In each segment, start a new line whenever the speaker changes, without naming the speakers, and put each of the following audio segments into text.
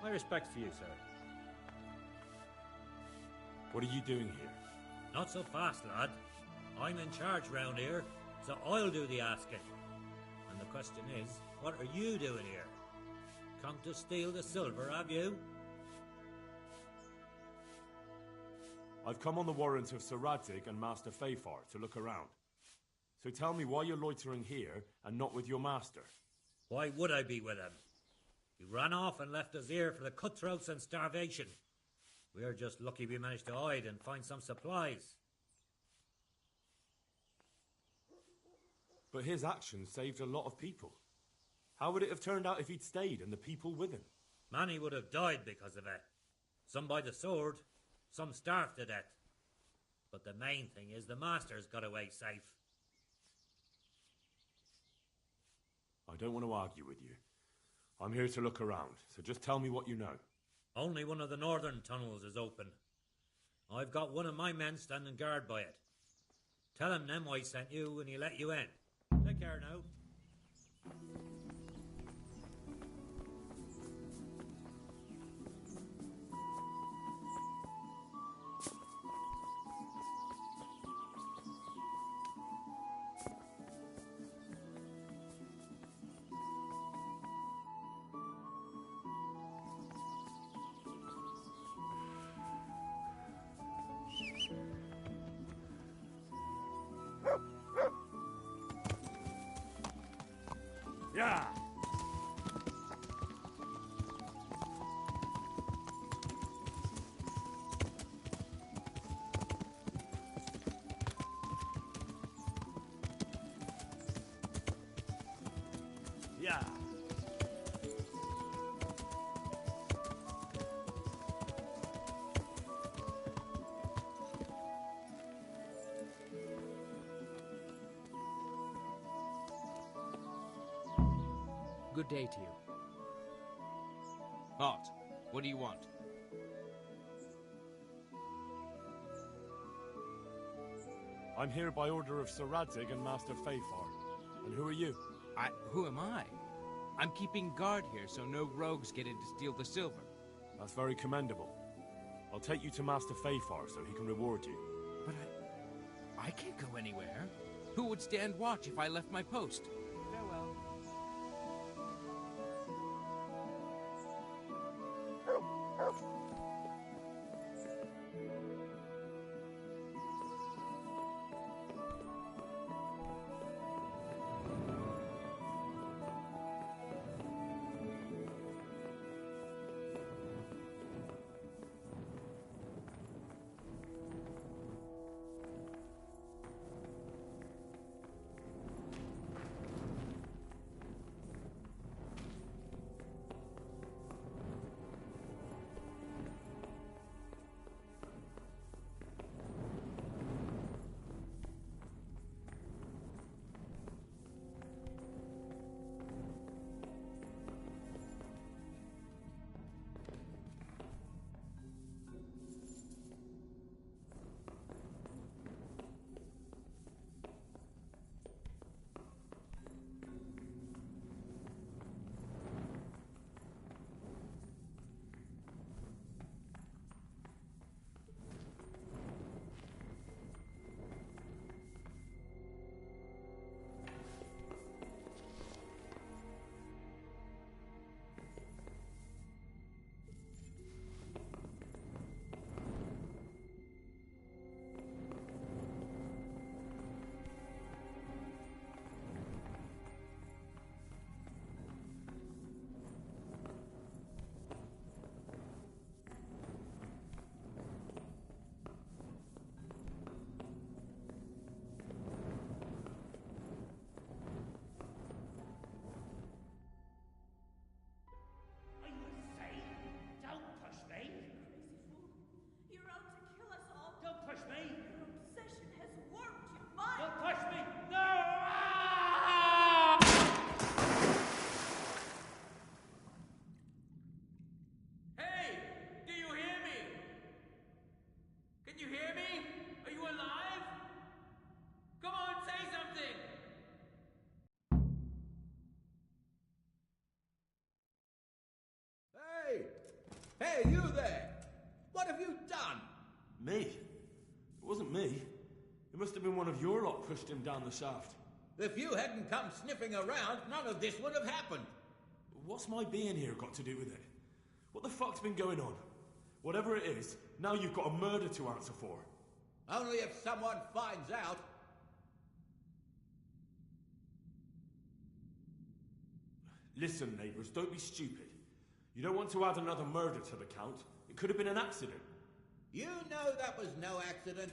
My respect for you, sir.
What are you doing here?
Not so fast, lad. I'm in charge round here, so I'll do the asking. And the question is, what are you doing here? Come to steal the silver, have you?
I've come on the warrant of Sir Radzig and Master Fafar to look around. So tell me why you're loitering here and not with your master.
Why would I be with him? He ran off and left us here for the cutthroats and starvation. We're just lucky we managed to hide and find some supplies.
But his actions saved a lot of people. How would it have turned out if he'd stayed and the people with him?
Many would have died because of it. Some by the sword, some starved to death. But the main thing is the master's got away safe.
I don't want to argue with you. I'm here to look around, so just tell me what you know.
Only one of the northern tunnels is open. I've got one of my men standing guard by it. Tell him Nemoi sent you and he'll let you in. Take care now.
Yeah! Yeah!
Good day to you.
Halt. What do you want?
I'm here by order of Sir Radzig and Master Fafar. And who are you?
Who am I? I'm keeping guard here so no rogues get in to steal the silver.
That's very commendable. I'll take you to Master Fafar so he can reward you.
But I can't go anywhere. Who would stand watch if I left my post? Farewell.
Hey, you there! What have you done?
Me? It wasn't me. It must have been one of your lot pushed him down the shaft.
If you hadn't come sniffing around, none of this would have happened.
What's my being here got to do with it? What the fuck's been going on? Whatever it is, now you've got a murder to answer for.
Only if someone finds out.
Listen, neighbours, don't be stupid. You don't want to add another murder to the count. It could have been an accident.
You know that was no accident.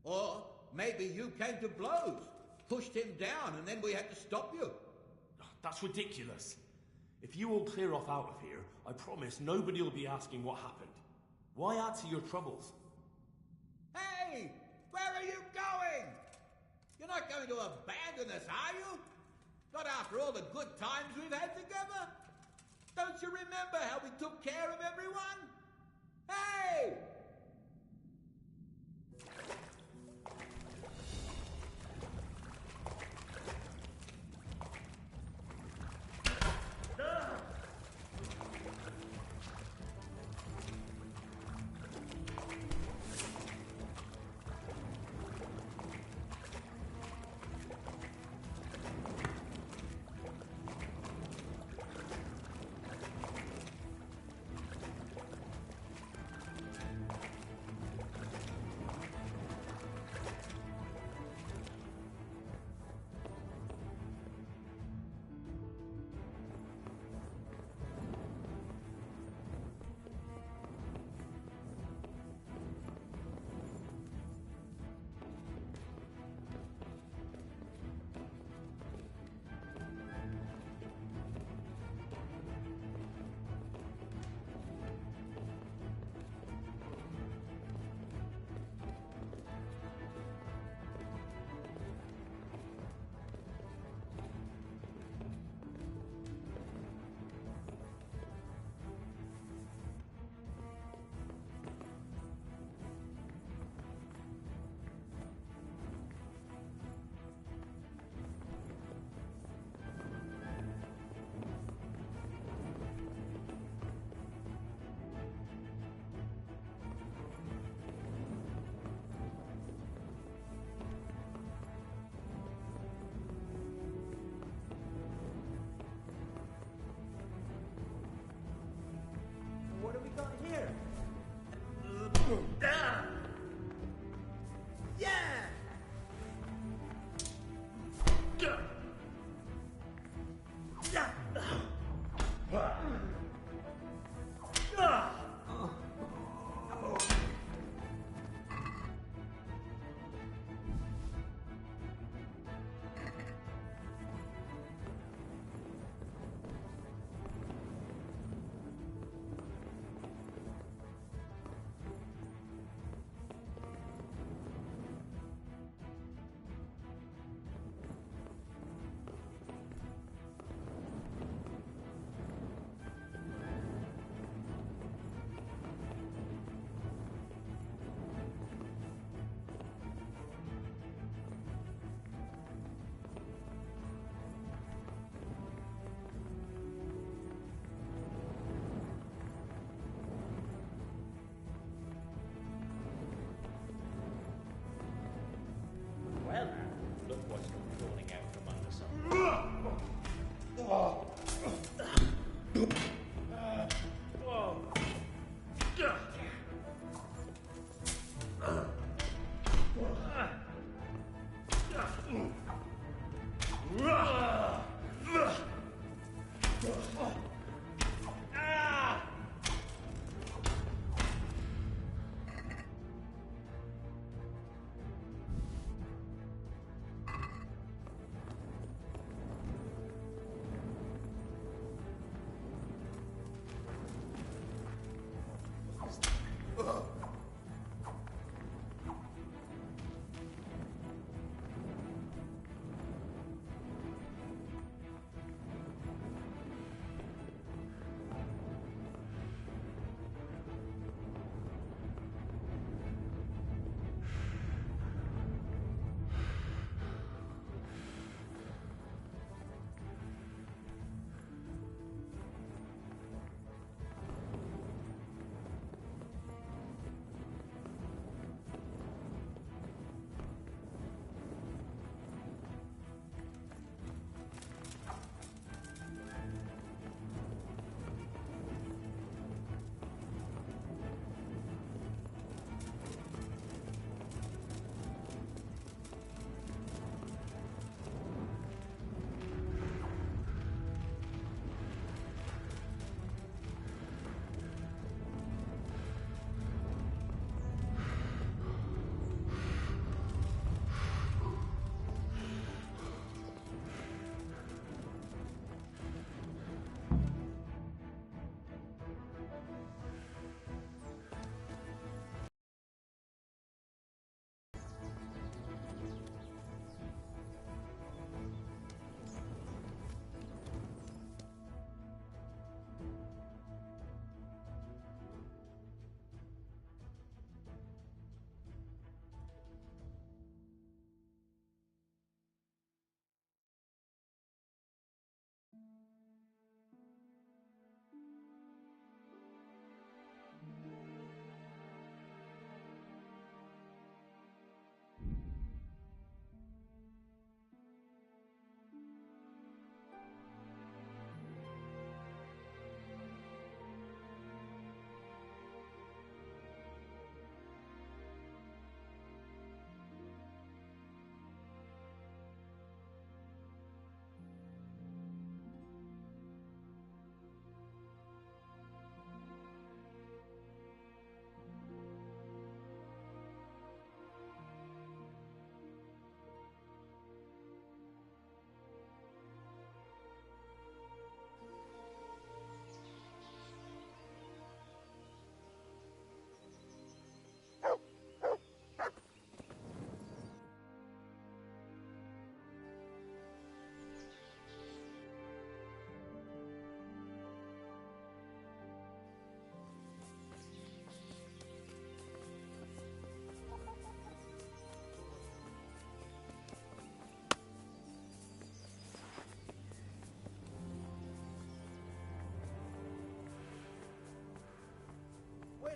Or maybe you came to blows, pushed him down, and then we had to stop you.
That's ridiculous. If you all clear off out of here, I promise nobody will be asking what happened. Why add to your troubles?
Hey! Where are you going? You're not going to abandon us, are you? Not after all the good times we've had together? Don't you remember how we took care of everyone? Hey!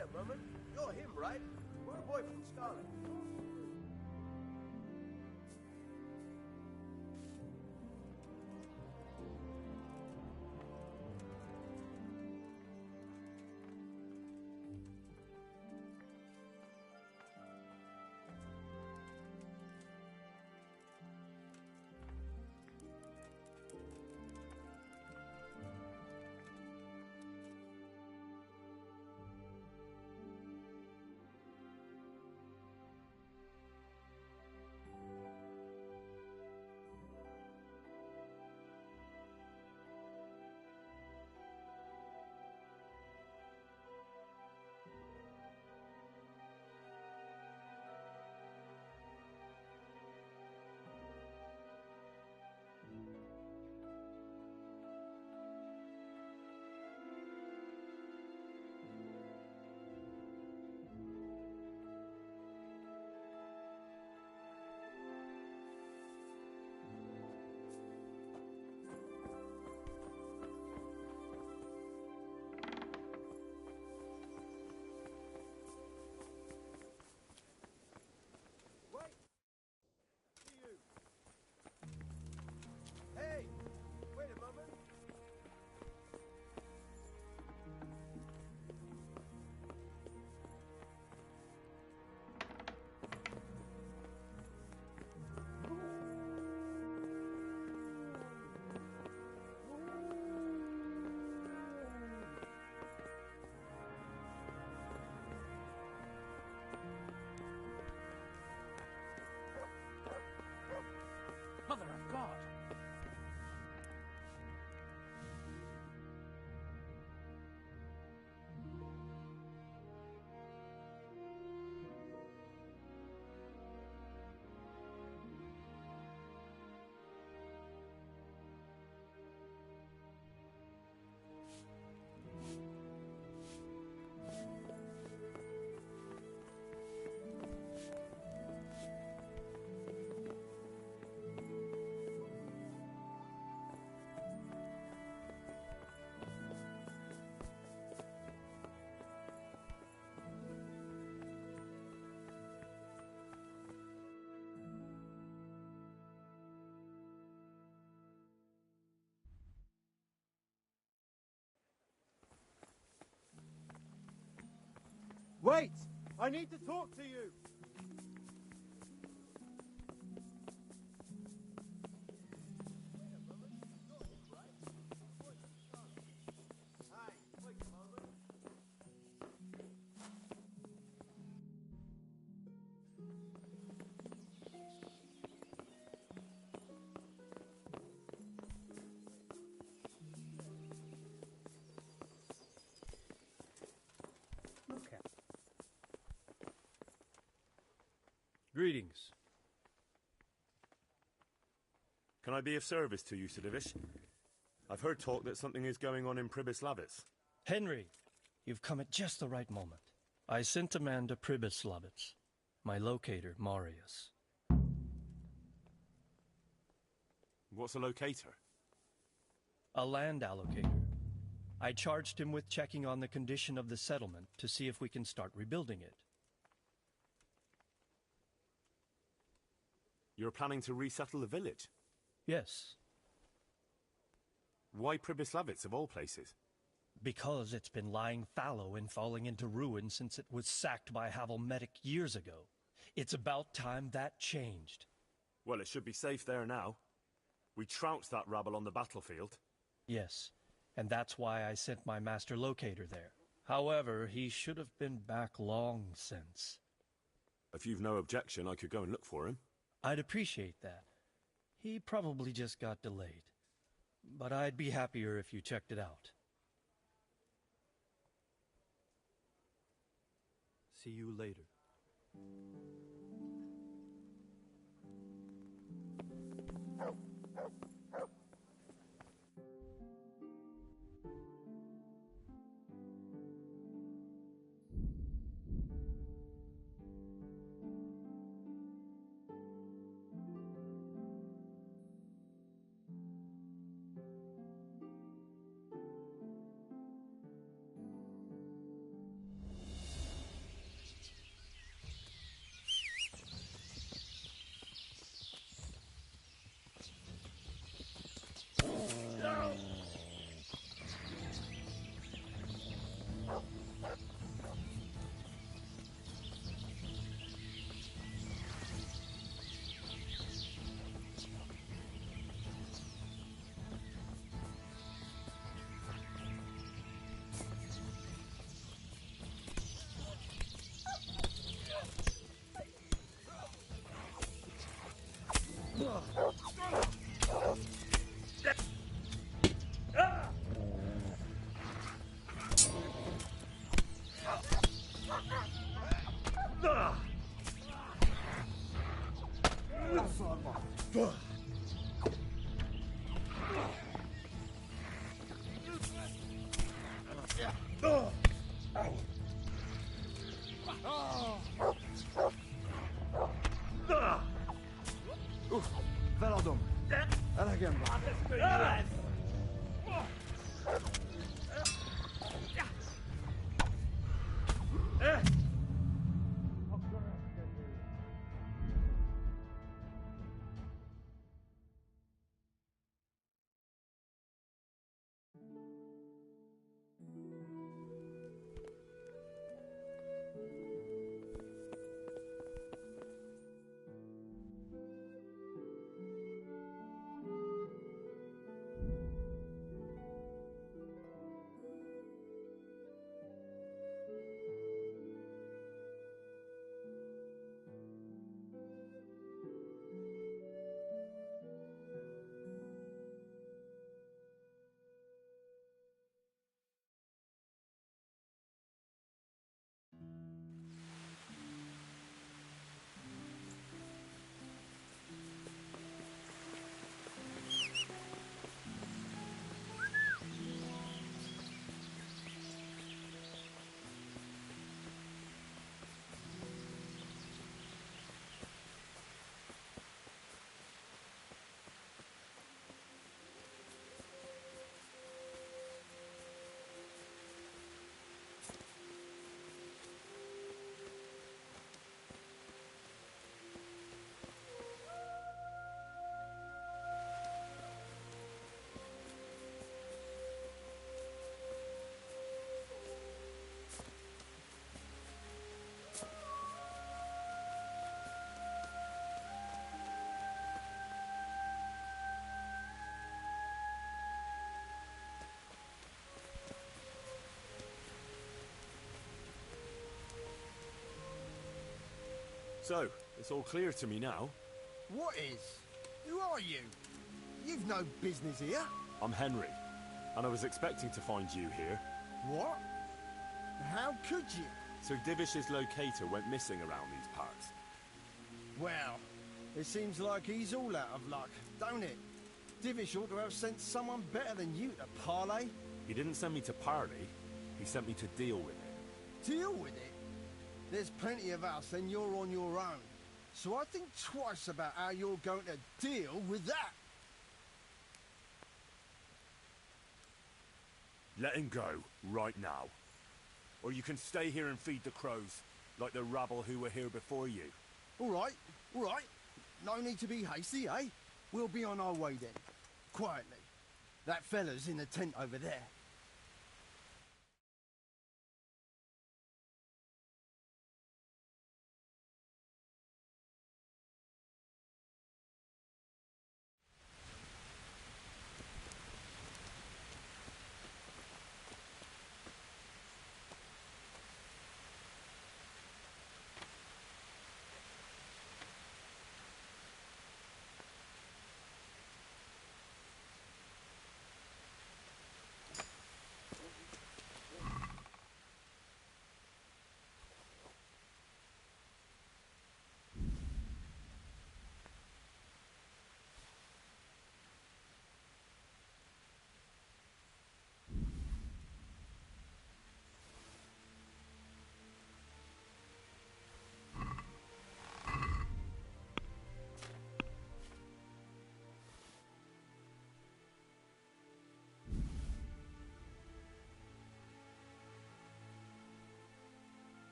a moment. You're him, right? We're a boy from Scarlet. Hey, wait a moment.
Mother of God!
Wait! I need to talk to you!
Greetings.
Can I be of service to you, Sidovish? I've heard talk that something is going on in Pribyslavitz.
Henry, you've come at just the right moment. I sent a man to Pribyslavitz. My locator, Marius.
What's a locator?
A land allocator. I charged him with checking on the condition of the settlement to see if we can start rebuilding it.
You're planning to resettle the village?
Yes.
Why Pribyslavitz, of all places?
Because it's been lying fallow and falling into ruin since it was sacked by Havelmetic years ago. It's about time that changed.
Well, it should be safe there now. We trounced that rabble on the battlefield.
Yes, and that's why I sent my master locator there. However, he should have been back long since.
If you've no objection, I could go and look for him.
I'd appreciate that. He probably just got delayed. But I'd be happier if you checked it out.
See you later.
Veladom. Elegemben.
So, it's all clear to me now.
What is? Who are you? You've no business here.
I'm Henry, and I was expecting to find you here.
What? How could you?
So Divish's locator went missing around these parts.
Well, it seems like he's all out of luck, don't it? Divish ought to have sent someone better than you to parley.
He didn't send me to parley, he sent me to deal with it.
Deal with it? There's plenty of us and you're on your own. So I think twice about how you're going to deal with that.
Let him go, right now. Or you can stay here and feed the crows, like the rabble who were here before you.
All right. No need to be hasty, eh? We'll be on our way then. Quietly. That fella's in the tent over there.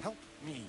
Help me.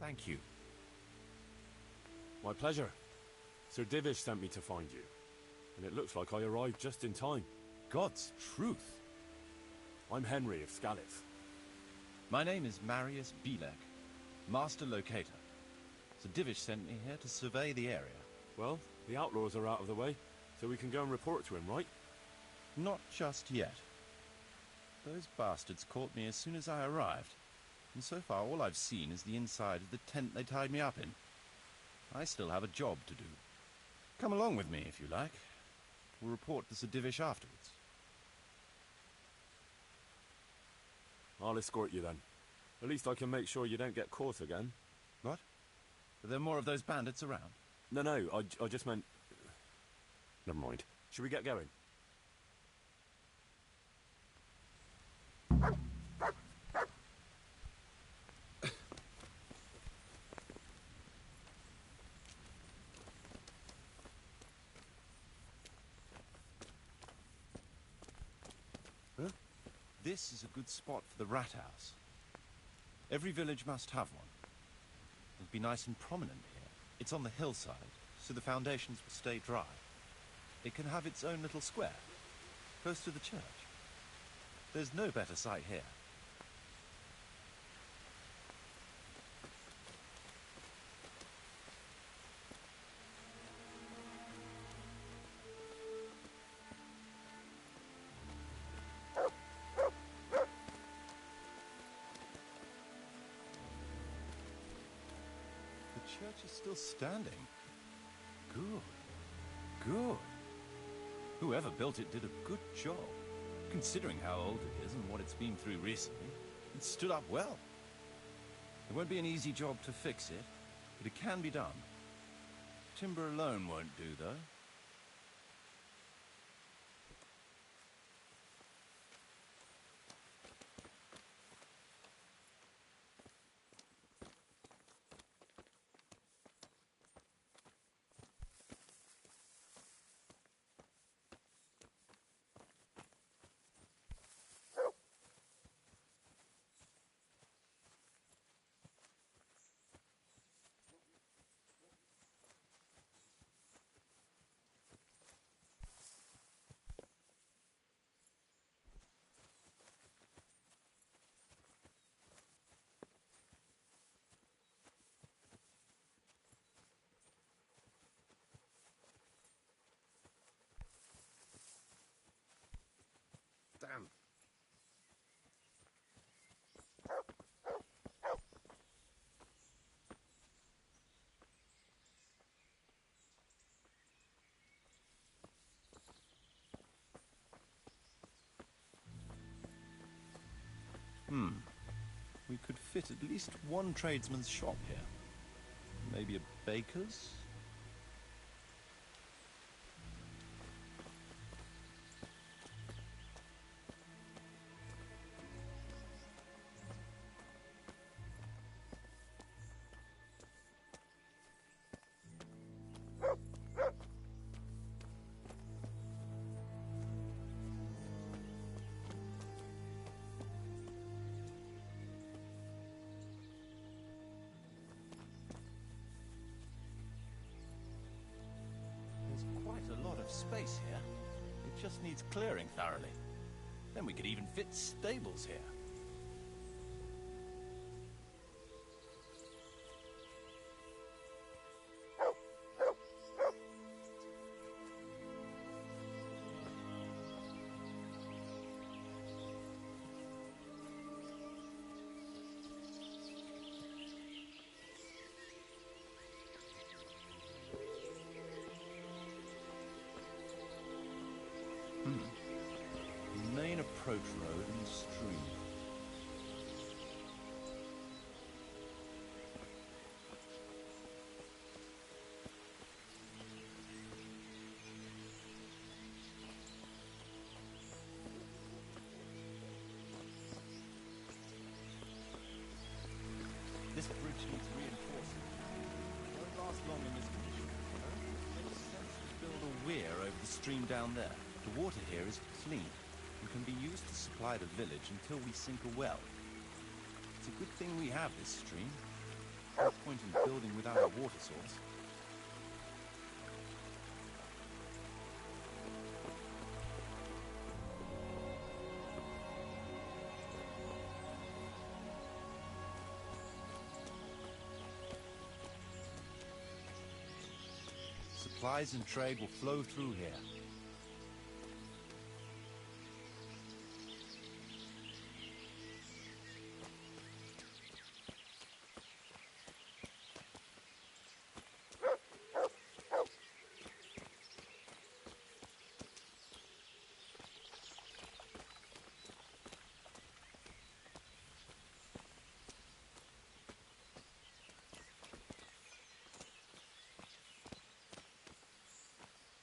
Thank you.
My pleasure. Sir Divish sent me to find you. And it looks like I arrived just in time.
God's truth.
I'm Henry of Scalith.
My name is Marius Bilek, Master Locator. Sir Divish sent me here to survey the area.
Well, the outlaws are out of the way, so we can go and report to him, right?
Not just yet. Those bastards caught me as soon as I arrived. And so far all I've seen is the inside of the tent they tied me up in. I still have a job to do. Come along with me if you like. We'll report to Sir Divish afterwards.
I'll escort you then. At least I can make sure you don't get caught again.
What? Are there more of those bandits around?
No, I just meant... Never mind. Should we get going?
This is a good spot for the rat house. Every village must have one. It'll be nice and prominent here. It's on the hillside, so the foundations will stay dry. It can have its own little square, close to the church. There's no better site here. The church is still standing. Good. Whoever built it did a good job. Considering how old it is and what it's been through recently, it stood up well. It won't be an easy job to fix it, but it can be done. Timber alone won't do, though.
Damn.
We could fit at least one tradesman's shop here. Maybe a baker's? Space here. It just needs clearing thoroughly. Then we could even fit stables here. Main approach road and stream. village needs reinforcing. It won't last long in this condition. I don't think it makes sense to build a weir over the stream down there. The water here is clean and can be used to supply the village until we sink a well. It's a good thing we have this stream. No point in building without a water source. Supplies and trade will flow through here.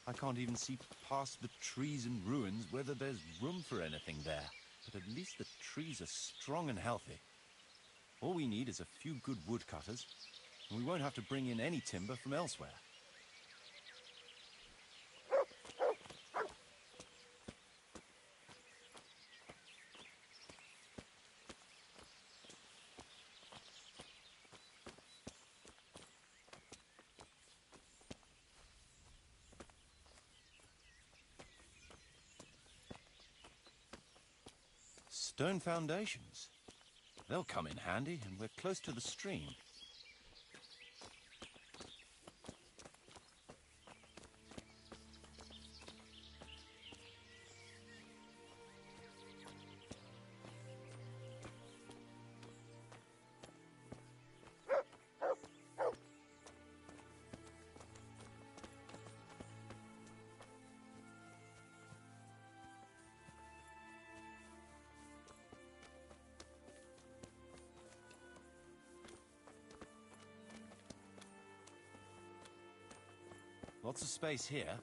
I can't even see past the trees and ruins whether there's room for anything there. But at least the trees are strong and healthy. All we need is a few good woodcutters, and we won't have to bring in any timber from elsewhere. Stone foundations. They'll come in handy, and we're close to the stream. Lots of space here.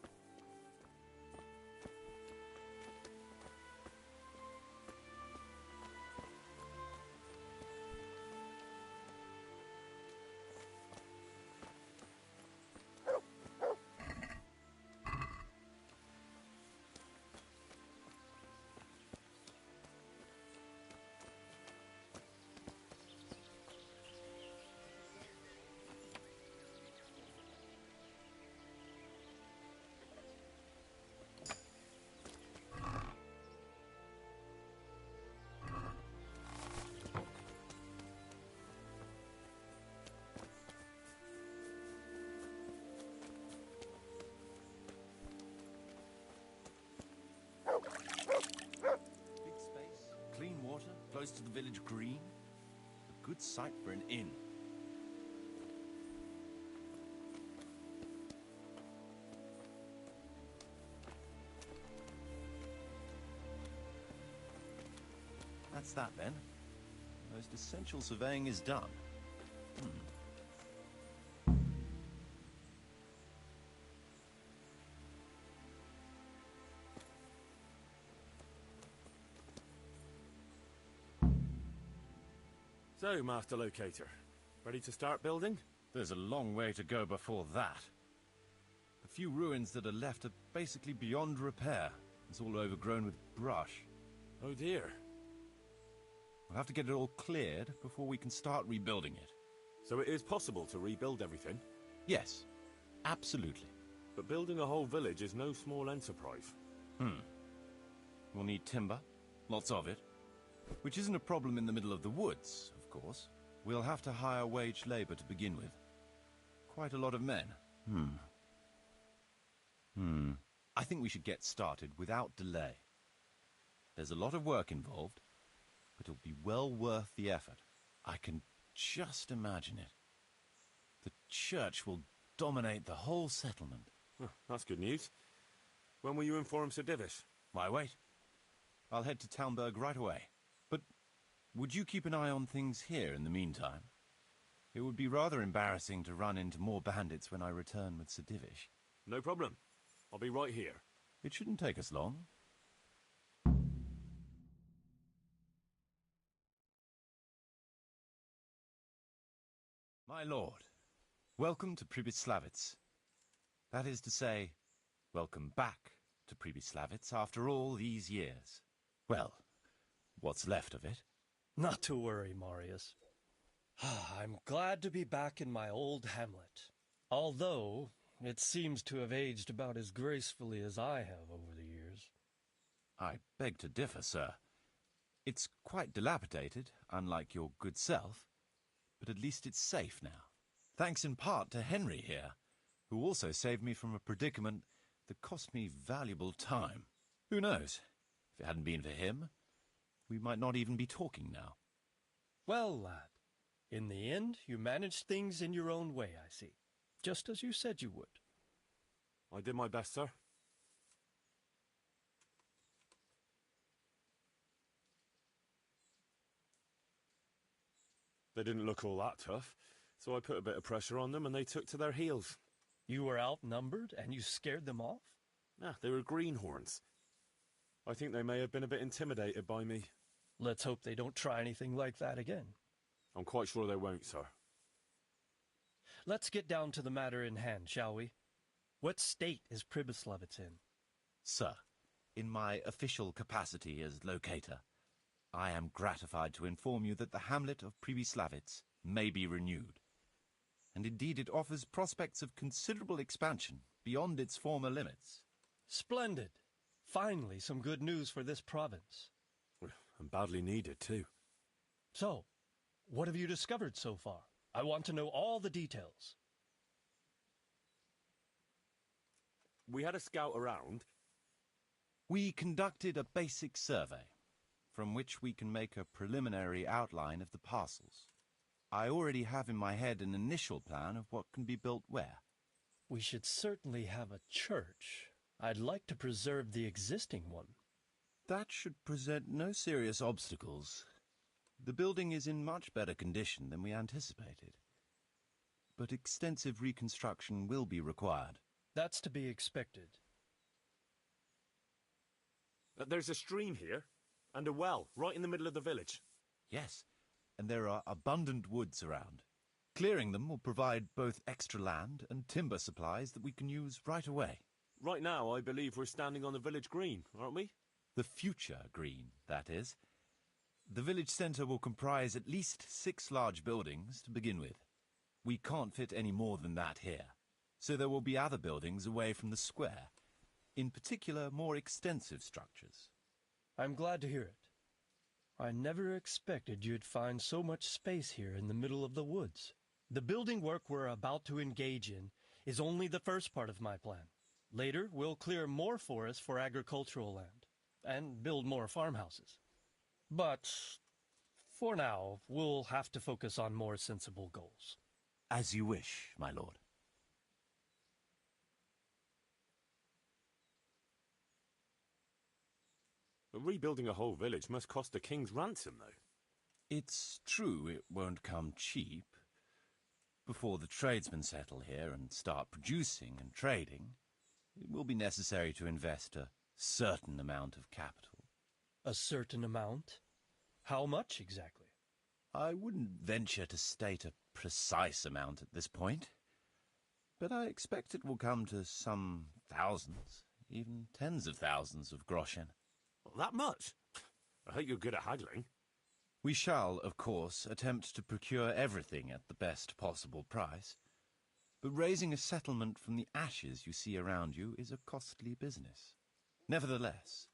Close to the village green. A good site for an inn. That's that then. Most essential surveying is done.
So, Master Locator, ready to start building?
There's a long way to go before that. The few ruins that are left are basically beyond repair. It's all overgrown with brush.
Oh dear.
We'll have to get it all cleared before we can start rebuilding it.
So it is possible to rebuild everything?
Yes, absolutely.
But building a whole village is no small enterprise.
We'll need timber, lots of it, which isn't a problem in the middle of the woods, of course. We'll have to hire wage labor to begin with. Quite a lot of men. I think we should get started without delay. There's a lot of work involved, but it'll be well worth the effort. I can just imagine it. The church will dominate the whole settlement.
Well, that's good news. When will you inform Sir Divish?
Why wait? I'll head to Talmberg right away. But would you keep an eye on things here in the meantime? It would be rather embarrassing to run into more bandits when I return with Sir Divish.
No problem. I'll be right here.
It shouldn't take us long. My lord, welcome to Pribyslavitz. That is to say, welcome back to Pribyslavitz after all these years. Well, what's left of it.
Not to worry, Marius. I'm glad to be back in my old hamlet. Although, it seems to have aged about as gracefully as I have over the years.
I beg to differ, sir. It's quite dilapidated, unlike your good self, but at least it's safe now. Thanks in part to Henry here, who also saved me from a predicament that cost me valuable time. Who knows? If it hadn't been for him, we might not even be talking now.
Well, lad, in the end, you managed things in your own way, I see. Just as you said you would.
I did my best, sir. They didn't look all that tough, so I put a bit of pressure on them and they took to their heels.
You were outnumbered and you scared them off?
They were greenhorns. I think they may have been a bit intimidated by me.
Let's hope they don't try anything like that again.
I'm quite sure they won't, sir.
Let's get down to the matter in hand, shall we? What state is Pribyslavitz in?
Sir, in my official capacity as locator, I am gratified to inform you that the hamlet of Pribyslavitz may be renewed. And indeed it offers prospects of considerable expansion beyond its former limits.
Splendid. Finally, some good news for this province.
And badly needed, too.
So, what have you discovered so far? I want to know all the details.
We had a scout around.
We conducted a basic survey, from which we can make a preliminary outline of the parcels. I already have in my head an initial plan of what can be built where.
We should certainly have a church. I'd like to preserve the existing one.
That should present no serious obstacles. The building is in much better condition than we anticipated. But extensive reconstruction will be required.
That's to be expected.
There's a stream here, and a well, right in the middle of the village.
Yes, and there are abundant woods around. Clearing them will provide both extra land and timber supplies that we can use right away.
Right now, I believe we're standing on the village green, aren't we?
The future green, that is. The village centre will comprise at least 6 large buildings to begin with. We can't fit any more than that here, so there will be other buildings away from the square, in particular more extensive structures.
I'm glad to hear it. I never expected you'd find so much space here in the middle of the woods. The building work we're about to engage in is only the first part of my plan. Later, we'll clear more forest for agricultural land, and build more farmhouses. But, for now, we'll have to focus on more sensible goals.
As you wish, my lord.
Rebuilding a whole village must cost a king's ransom, though.
It's true it won't come cheap. Before the tradesmen settle here and start producing and trading, it will be necessary to invest a certain amount of capital.
A certain amount? How much exactly?
I wouldn't venture to state a precise amount at this point, but I expect it will come to some thousands, even tens of thousands of groschen.
That much? I hope you're good at haggling.
We shall, of course, attempt to procure everything at the best possible price, but raising a settlement from the ashes you see around you is a costly business. Nevertheless,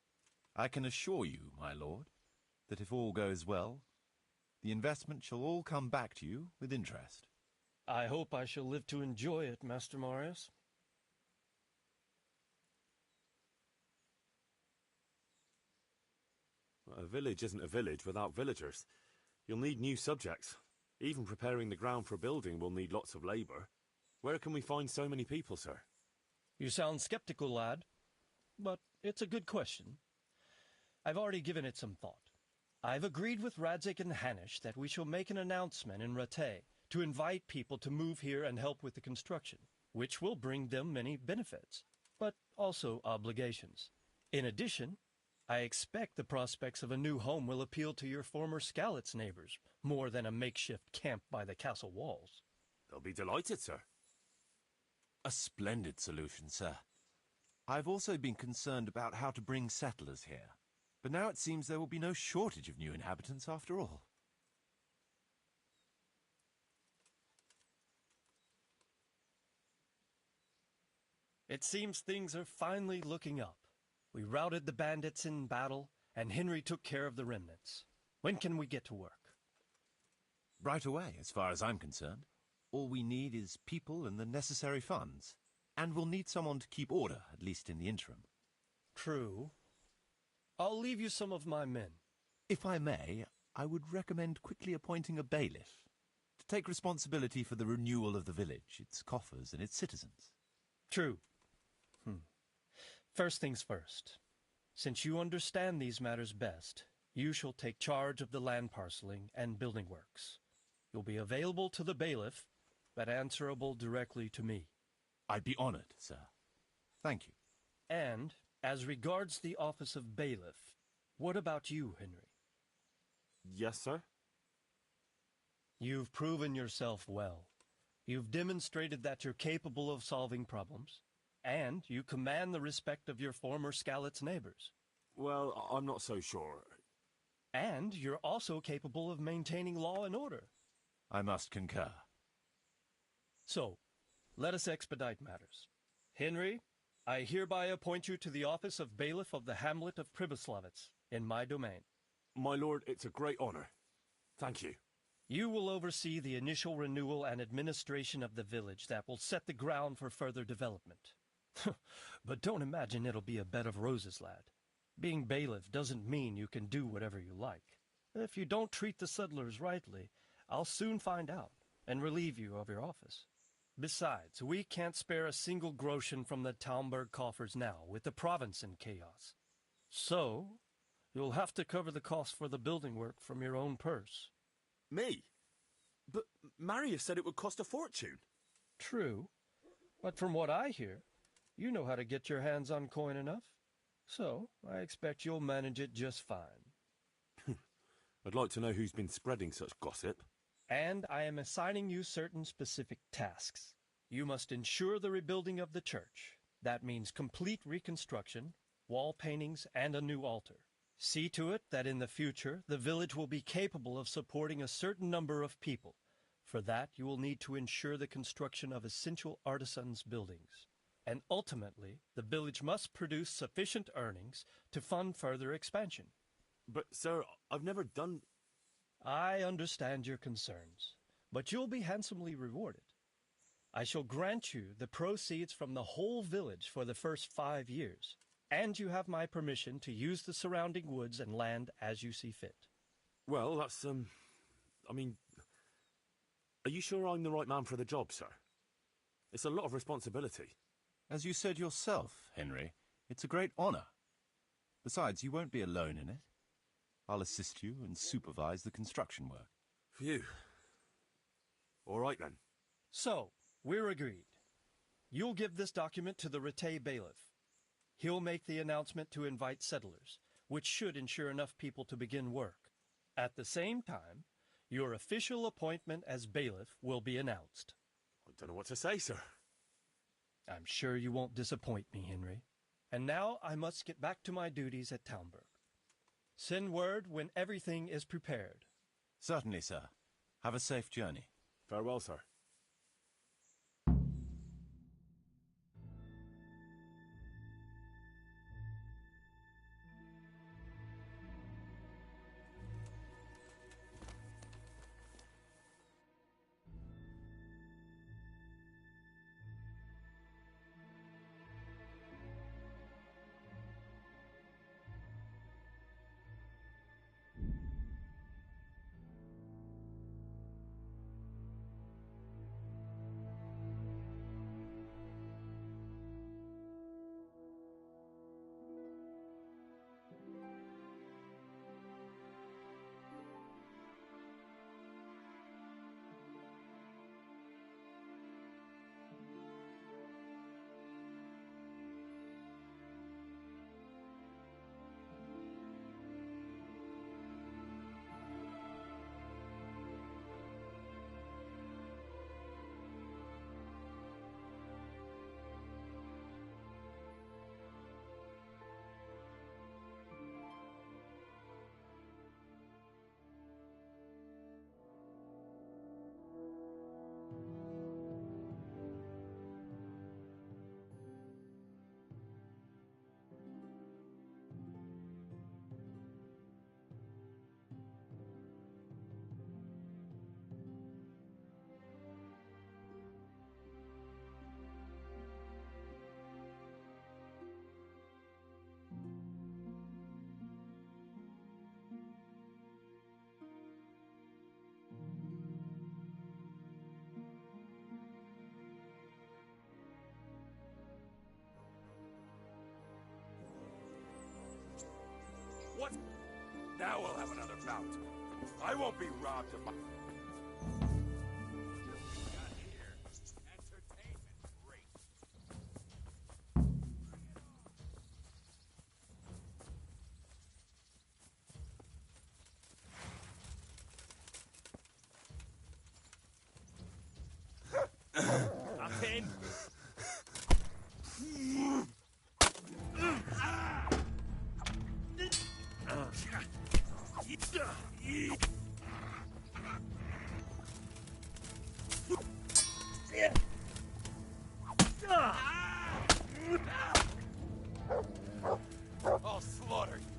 I can assure you, my lord, that if all goes well, the investment shall all come back to you with interest.
I hope I shall live to enjoy it, Master Marius.
A village isn't a village without villagers. You'll need new subjects. Even preparing the ground for building will need lots of labor. Where can we find so many people, sir?
You sound skeptical, lad. But it's a good question. I've already given it some thought. I've agreed with Radzig and Hanush that we shall make an announcement in Rattay to invite people to move here and help with the construction, which will bring them many benefits, but also obligations. In addition, I expect the prospects of a new home will appeal to your former Skalitz neighbors, more than a makeshift camp by the castle walls.
They'll be delighted, sir.
A splendid solution, sir. I've also been concerned about how to bring settlers here. But now it seems there will be no shortage of new inhabitants after all.
It seems things are finally looking up. We routed the bandits in battle, and Henry took care of the remnants. When can we get to work?
Right away, as far as I'm concerned. All we need is people and the necessary funds. And we'll need someone to keep order, at least in the interim.
True. I'll leave you some of my men.
If I may, I would recommend quickly appointing a bailiff to take responsibility for the renewal of the village, its coffers and its citizens.
True. First things first. Since you understand these matters best, you shall take charge of the land parceling and building works. You'll be available to the bailiff, but answerable directly to me.
I'd be honored, sir. Thank you.
And, as regards the office of bailiff, what about you, Henry?
Yes, sir?
You've proven yourself well. You've demonstrated that you're capable of solving problems, and you command the respect of your former Skalitz neighbors.
Well, I'm not so sure.
And you're also capable of maintaining law and order.
I must concur.
So, let us expedite matters. Henry, I hereby appoint you to the office of bailiff of the hamlet of Pribyslavitz, in my domain.
My lord, it's a great honor. Thank you.
You will oversee the initial renewal and administration of the village that will set the ground for further development. But don't imagine it'll be a bed of roses, lad. Being bailiff doesn't mean you can do whatever you like. If you don't treat the settlers rightly, I'll soon find out and relieve you of your office. Besides, we can't spare a single groschen from the Talmberg coffers now, with the province in chaos. So, you'll have to cover the cost for the building work from your own purse.
Me? But Marius said it would cost a fortune.
True, but from what I hear, you know how to get your hands on coin enough. So, I expect you'll manage it just fine.
I'd like to know who's been spreading such gossip.
And I am assigning you certain specific tasks. You must ensure the rebuilding of the church. That means complete reconstruction, wall paintings, and a new altar. See to it that in the future, the village will be capable of supporting a certain number of people. For that, you will need to ensure the construction of essential artisans' buildings. And ultimately, the village must produce sufficient earnings to fund further expansion.
But, sir, I've never done...
I understand your concerns, but you'll be handsomely rewarded. I shall grant you the proceeds from the whole village for the first 5 years, and you have my permission to use the surrounding woods and land as you see fit.
Well, that's, I mean... Are you sure I'm the right man for the job, sir? It's a lot of responsibility.
As you said yourself, Henry, it's a great honor. Besides, you won't be alone in it. I'll assist you and supervise the construction work.
Phew. All right, then.
So, we're agreed. You'll give this document to the Rattay bailiff. He'll make the announcement to invite settlers, which should ensure enough people to begin work. At the same time, your official appointment as bailiff will be announced.
I don't know what to say, sir.
I'm sure you won't disappoint me, Henry. And now I must get back to my duties at Talmberg. Send word when everything is prepared.
Certainly, sir. Have a safe journey.
Farewell, sir.
What? Now we'll have another bout. I won't be robbed of my...
Nothing.
I'll slaughter you.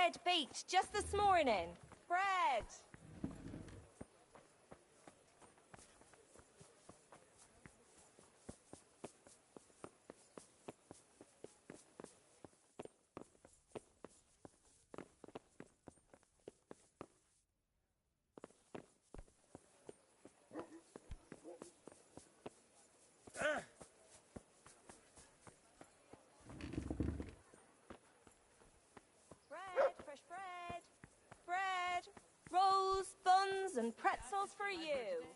Fred beached just this morning. Fred! And pretzels for you.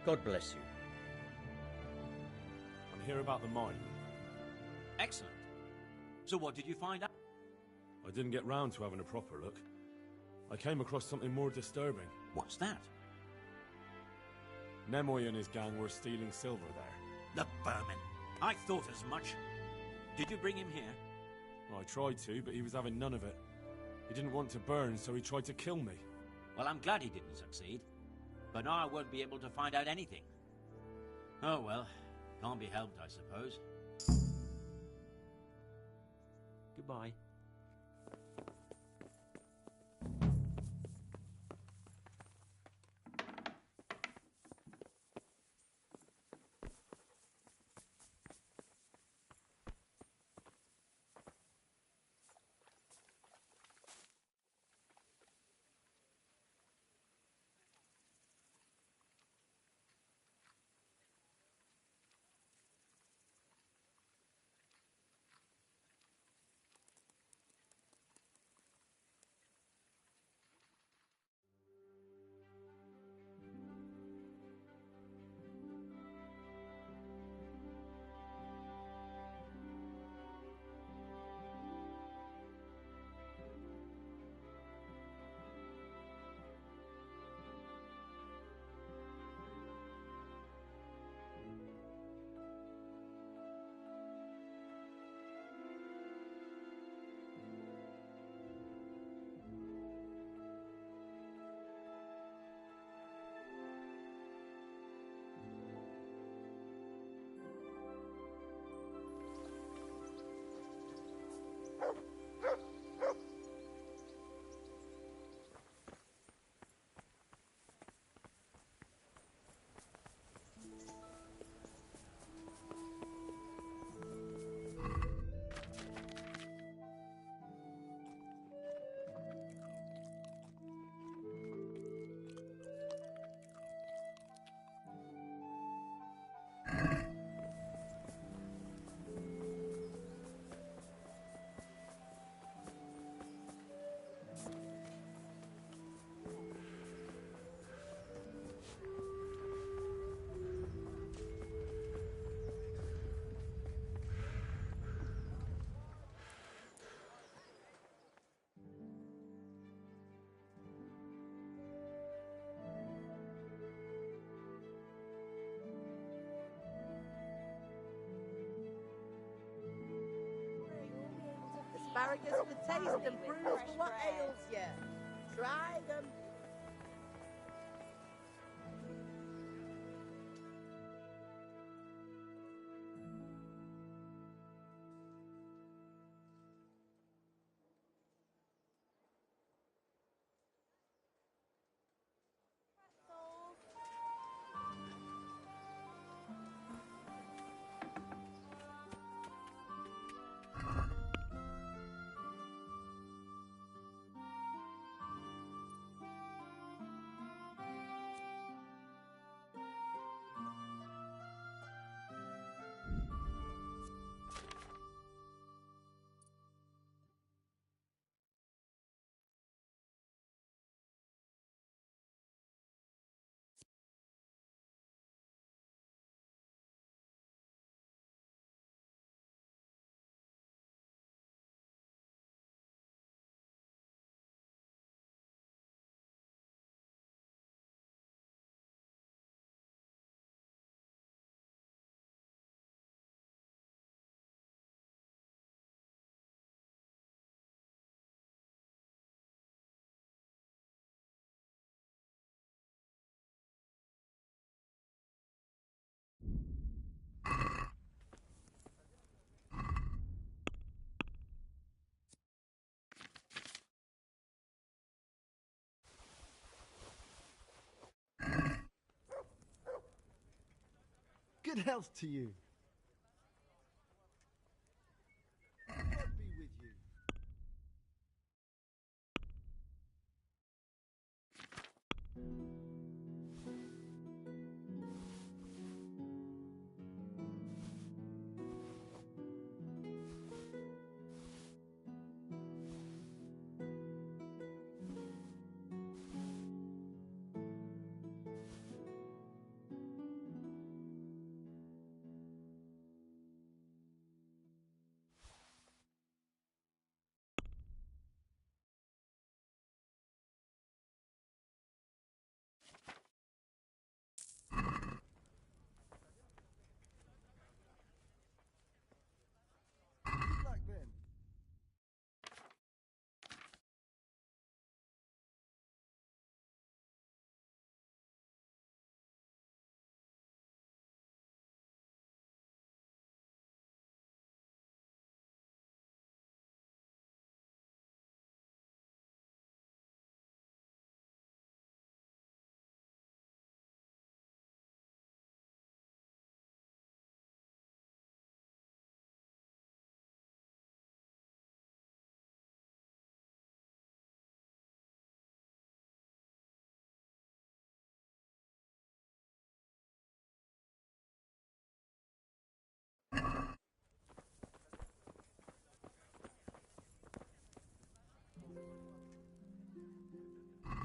God bless you.
I'm here about the mine.
Excellent. So what did you find out?
I didn't get round to having a proper look. I came across something more disturbing.
What's that?
Nemoy and his gang were stealing silver there.
The vermin. I thought as much. Did you bring him here?
I tried to, but he was having none of it. He didn't want to burn, so he tried to kill me.
Well, I'm glad he didn't succeed. But now I won't be able to find out anything. Oh well, can't be helped, I suppose. Goodbye.
Asparagus for taste and prunes for what ails you. Try them.
Good health to you. God be with you. Good luck then.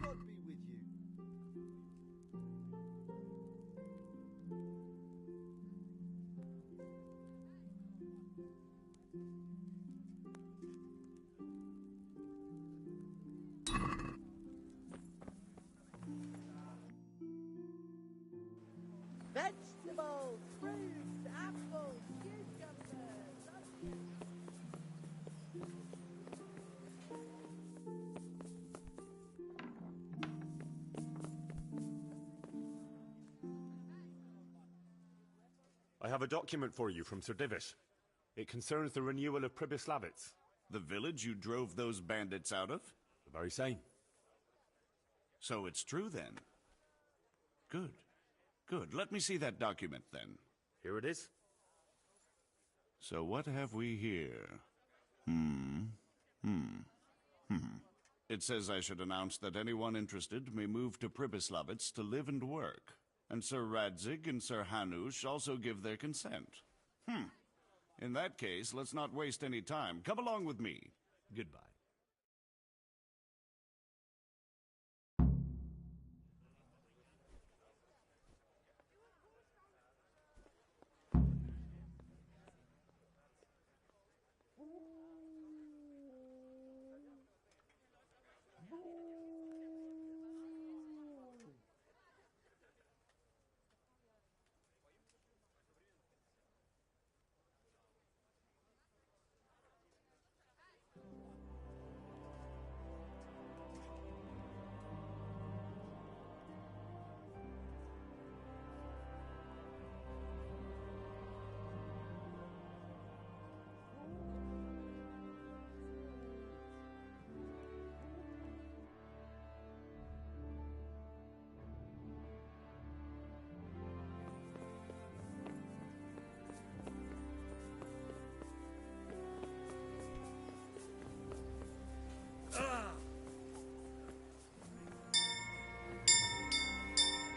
God be with you.
Vegetables, fruits, apples, cucumbers.
I have a document for you from Sir Divish. It concerns the renewal of Pribyslavitz.
The village you drove those bandits out of?
The very same.
So it's true then? Good. Good. Let me see that document then.
Here it is.
So what have we here? It says I should announce that anyone interested may move to Pribyslavitz to live and work. And Sir Radzig and Sir Hanush also give their consent. In that case, let's not waste any time. Come along with me.
Goodbye.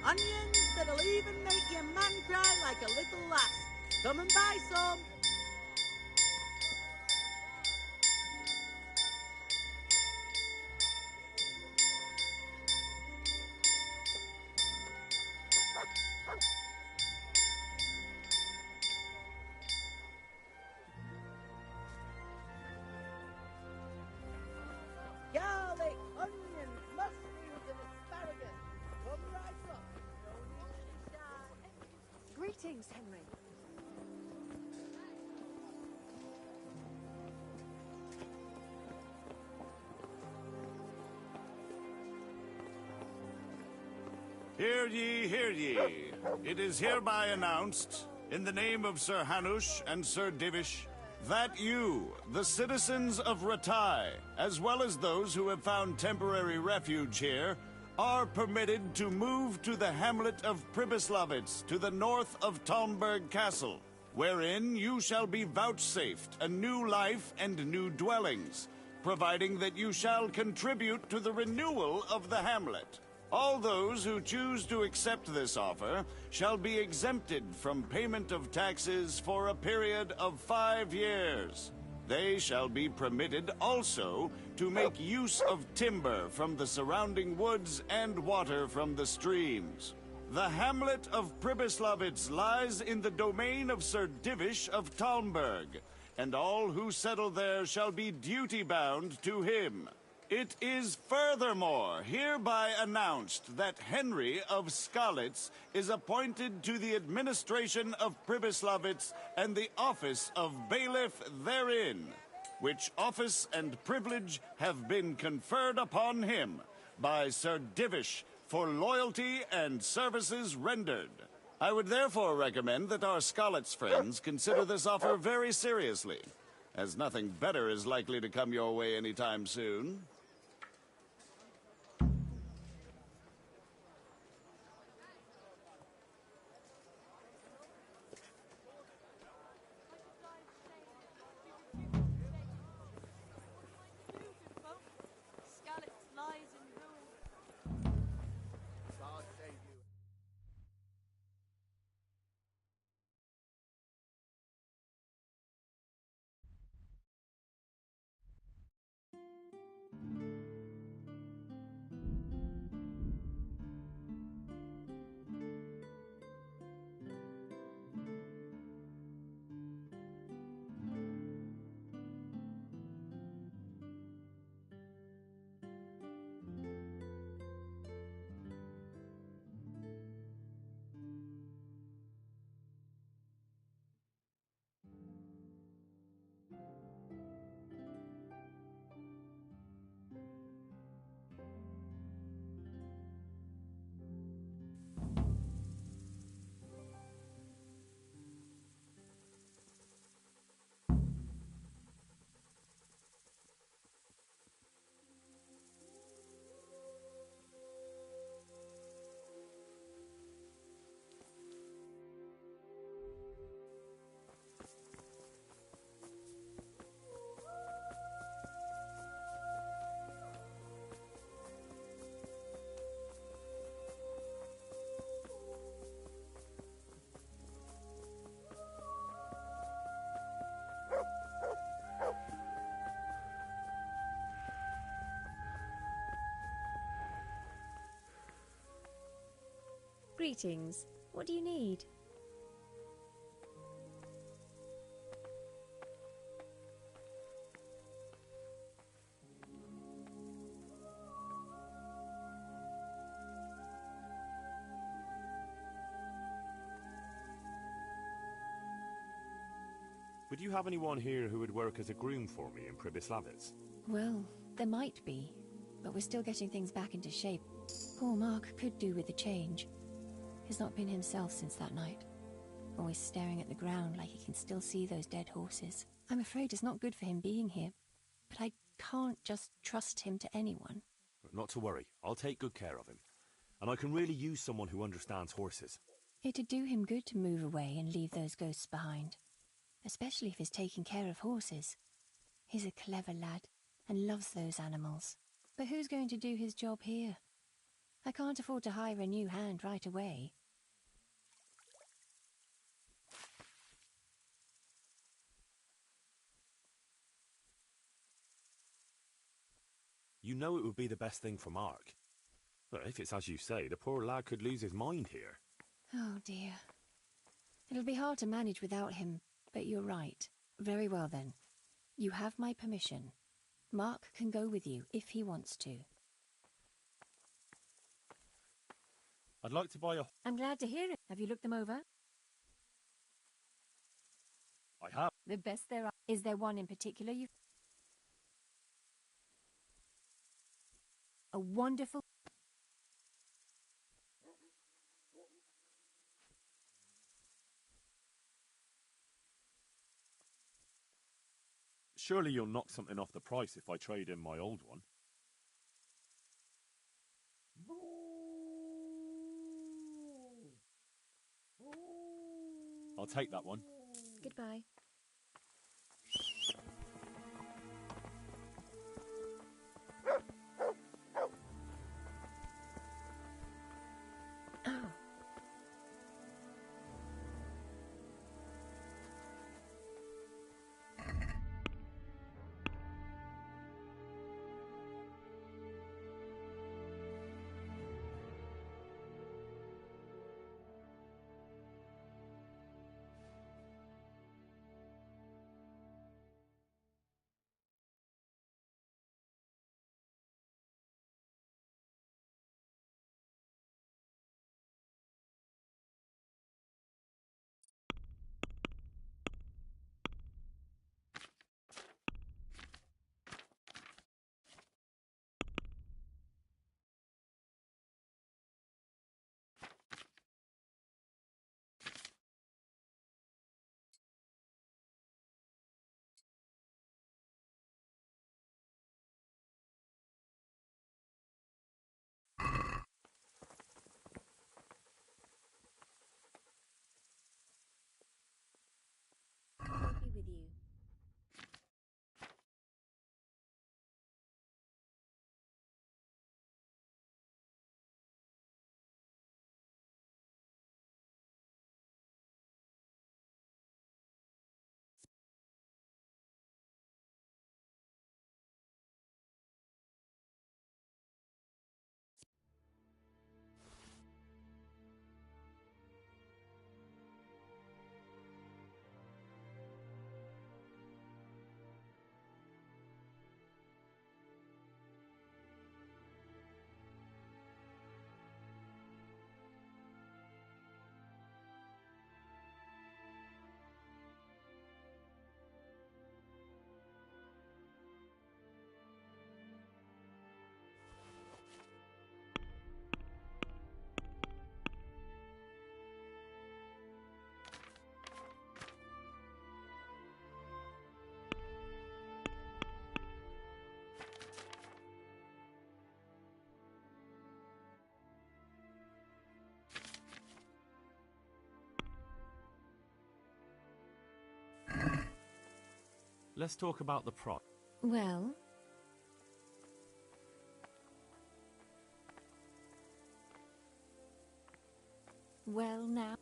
Onions that'll even make your man cry like a little lass. Come and buy some. Garlic, onions, mushrooms and asparagus. Come right up. No need to be shy.
Greetings, Henry.
Hear ye, hear ye. It is hereby announced, in the name of Sir Hanush and Sir Divish, that you, the citizens of Rattay, as well as those who have found temporary refuge here, are permitted to move to the hamlet of Pribyslavitz to the north of Talmberg Castle, wherein you shall be vouchsafed a new life and new dwellings, providing that you shall contribute to the renewal of the hamlet. All those who choose to accept this offer shall be exempted from payment of taxes for a period of 5 years. They shall be permitted also to make use of timber from the surrounding woods and water from the streams. The hamlet of Pribyslavitz lies in the domain of Sir Divish of Talmberg, and all who settle there shall be duty-bound to him. It is furthermore hereby announced that Henry of Skalitz is appointed to the administration of Pribyslavitz and the office of bailiff therein, which office and privilege have been conferred upon him by Sir Divish for loyalty and services rendered. I would therefore recommend that our Skalitz friends consider this offer very seriously, as nothing better is likely to come your way anytime soon.
Greetings. What do you need?
Would you have anyone here who would work as a groom for me in Pribyslavitz?
Well, there might be, but we're still getting things back into shape. Poor Mark could do with a change. He's not been himself since that night. Always staring at the ground like he can still see those dead horses. I'm afraid it's not good for him being here, but I can't just trust him to anyone.
Not to worry, I'll take good care of him. And I can really use someone who understands horses.
It'd do him good to move away and leave those ghosts behind, especially if he's taking care of horses. He's a clever lad and loves those animals. But who's going to do his job here? I can't afford to hire a new hand right away.
You know it would be the best thing for Mark. But if it's as you say, the poor lad could lose his mind here.
Oh dear. It'll be hard to manage without him, but you're right. Very well then. You have my permission. Mark can go with you if he wants to.
I'd like to buy a...
I'm glad to hear it. Have you looked them over?
I have.
The best there are. Is there one in particular you... A wonderful...
Surely you'll knock something off the price if I trade in my old one. I'll take that one.
Goodbye. Oh. I'll be with you.
Let's talk about the prop.
Well... Well, now...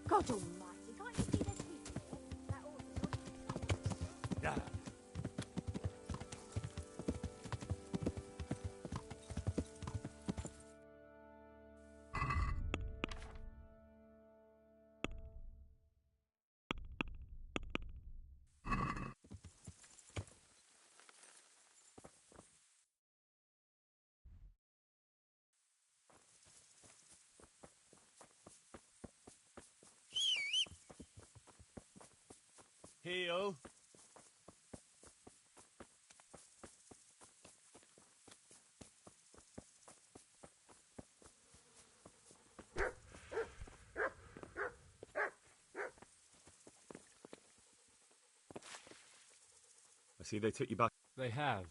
God almighty, can't you see there's people here? That horse is
Yeah. Heel. I see they took you back.
They have,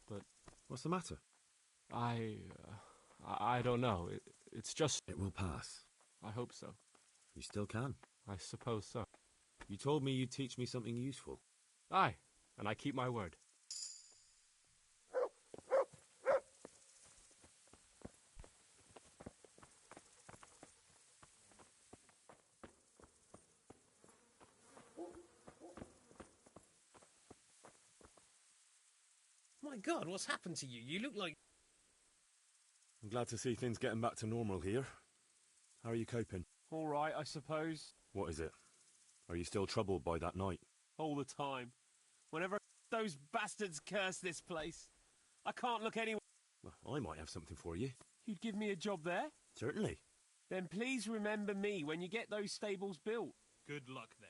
but...
What's the matter?
I don't know. It's just...
It will pass.
I hope so.
You still can.
I suppose so.
You told me you'd teach me something useful.
Aye. and I keep my word.
My God, what's happened to you? You look like...
I'm glad to see things getting back to normal here. How are you coping?
All right, I suppose.
What is it? Are you still troubled by that night?
All the time. Whenever those bastards curse this place, I can't look anywhere.
Well, I might have something for you.
You'd give me a job there?
Certainly.
Then please remember me when you get those stables built.
Good luck, then.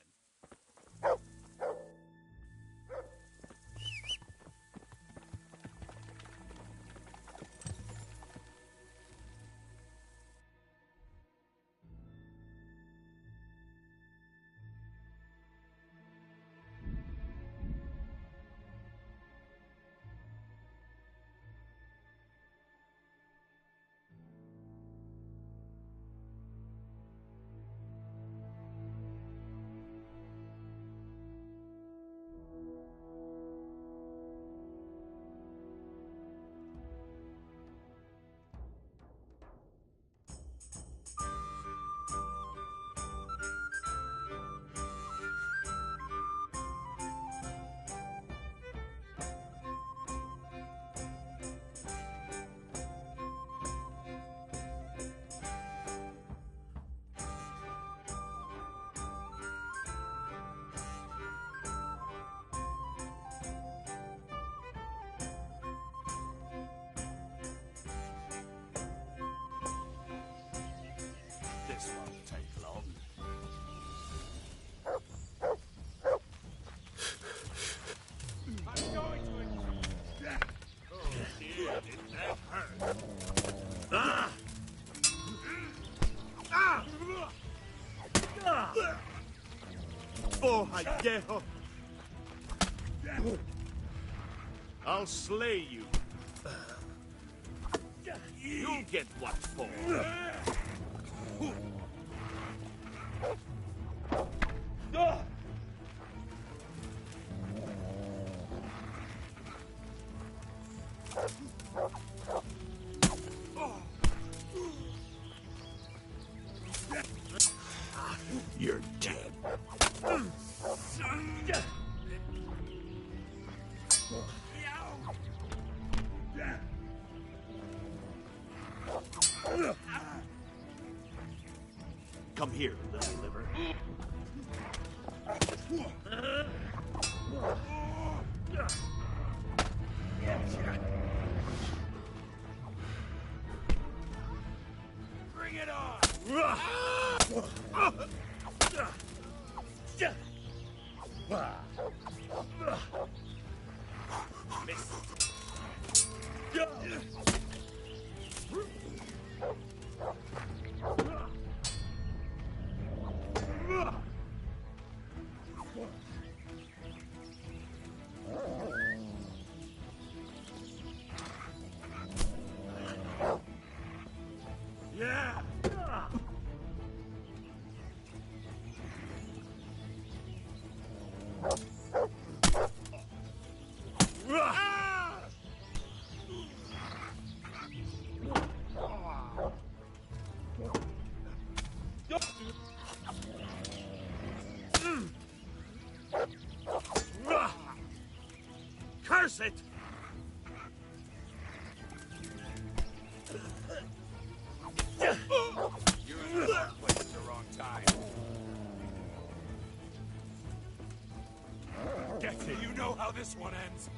This won't take long. I'm going to... Oh dear, didn't that hurt? Ah! Ah!
Oh, Hideo! I'll slay you. You'll get what for. You're dead. Come here, little liver.
Bring it on! Yeah!
Curse it!
You're in the wrong place at the wrong time. Get it. You know how this one ends.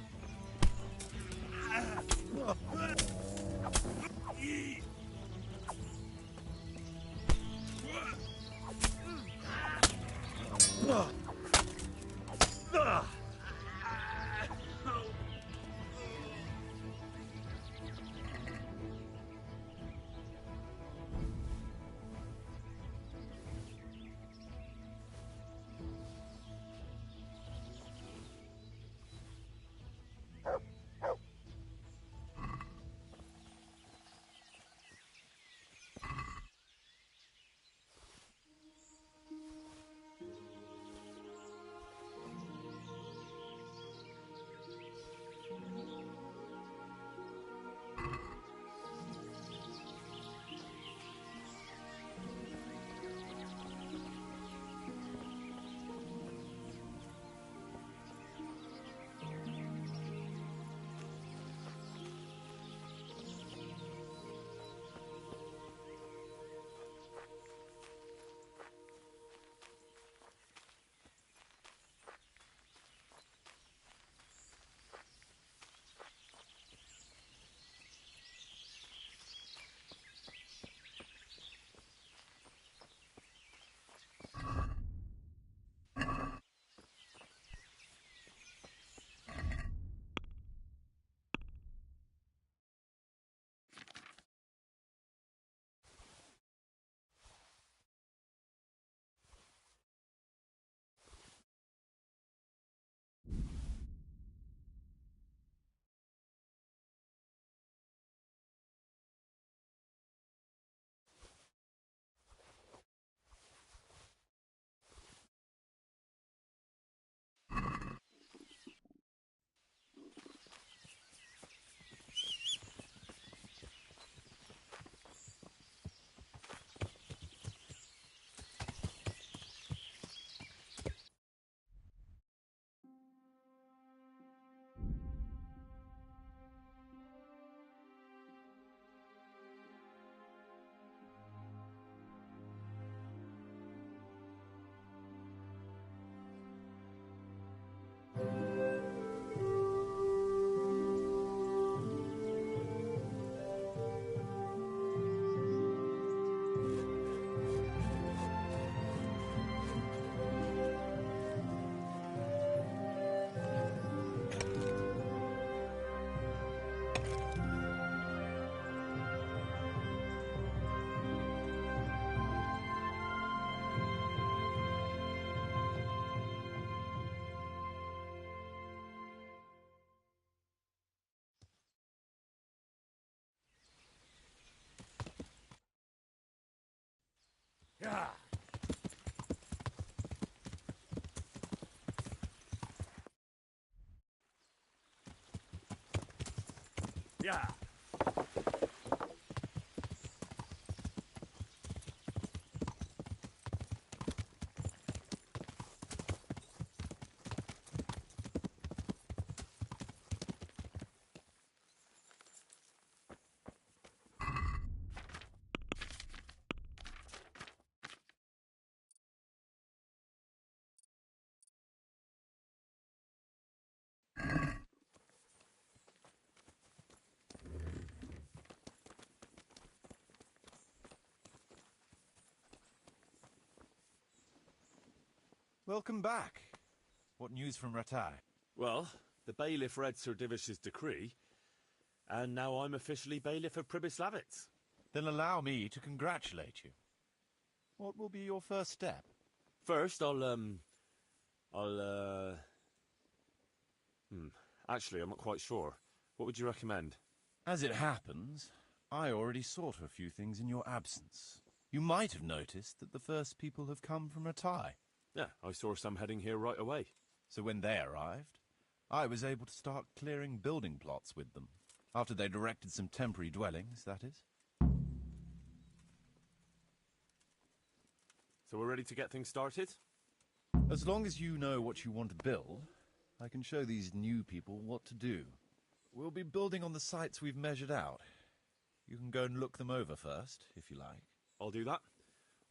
Yeah.
Yeah.
Welcome back. What news from Rattay?
Well, the bailiff read Sir Divish's decree, and now I'm officially bailiff of Pribyslavitz.
Then allow me to congratulate you. What will be your first step?
First, actually, I'm not quite sure. What would you recommend?
As it happens, I already saw to a few things in your absence. You might have noticed that the first people have come from Rattay.
Yeah, I saw some heading here right away.
So when they arrived, I was able to start clearing building plots with them. After they'd erected some temporary dwellings, that is.
So we're ready to get things started?
As long as you know what you want to build, I can show these new people what to do. We'll be building on the sites we've measured out. You can go and look them over first, if you like.
I'll do that.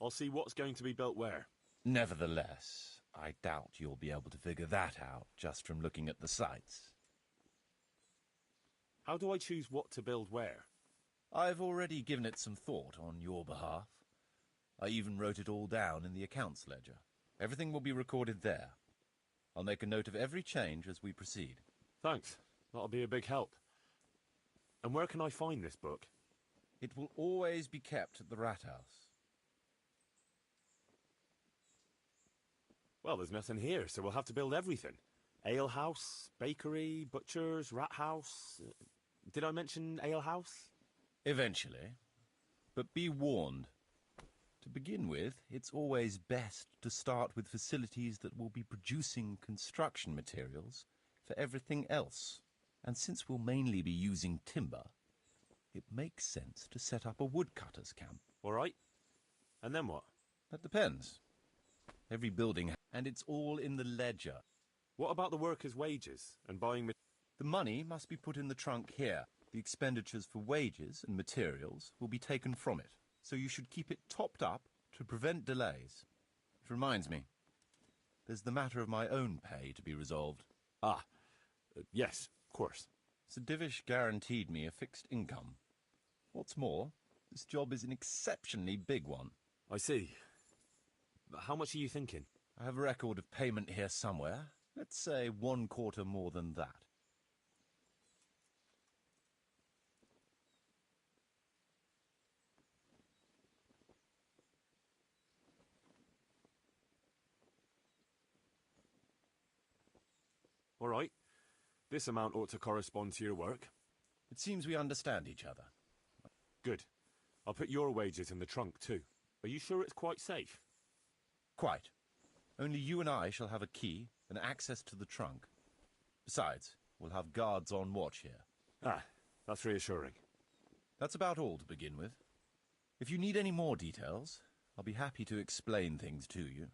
I'll see what's going to be built where.
Nevertheless, I doubt you'll be able to figure that out just from looking at the sites.
How do I choose what to build where?
I've already given it some thought on your behalf. I even wrote it all down in the accounts ledger. Everything will be recorded there. I'll make a note of every change as we proceed.
Thanks. That'll be a big help. And where can I find this book?
It will always be kept at the Rat House.
Well, there's nothing here, so we'll have to build everything. Ale house, bakery, butchers, rat house. Did I mention ale house?
Eventually. But be warned. To begin with, it's always best to start with facilities that will be producing construction materials for everything else. And since we'll mainly be using timber, it makes sense to set up a woodcutter's camp.
All right. And then what?
That depends. Every building, and it's all in the ledger.
What about the workers' wages and buying...
The money must be put in the trunk here. The expenditures for wages and materials will be taken from it. So you should keep it topped up to prevent delays. It reminds me, there's the matter of my own pay to be resolved.
Yes, of course.
Sir Divish guaranteed me a fixed income. What's more, this job is an exceptionally big one.
I see. How much are you thinking?
I have a record of payment here somewhere. Let's say 1/4 more than that.
All right. This amount ought to correspond to your work.
It seems we understand each other.
Good. I'll put your wages in the trunk, too. Are you sure it's quite safe?
Quite. Only you and I shall have a key and access to the trunk. Besides, we'll have guards on watch here.
That's reassuring.
That's about all to begin with. If you need any more details, I'll be happy to explain things to you.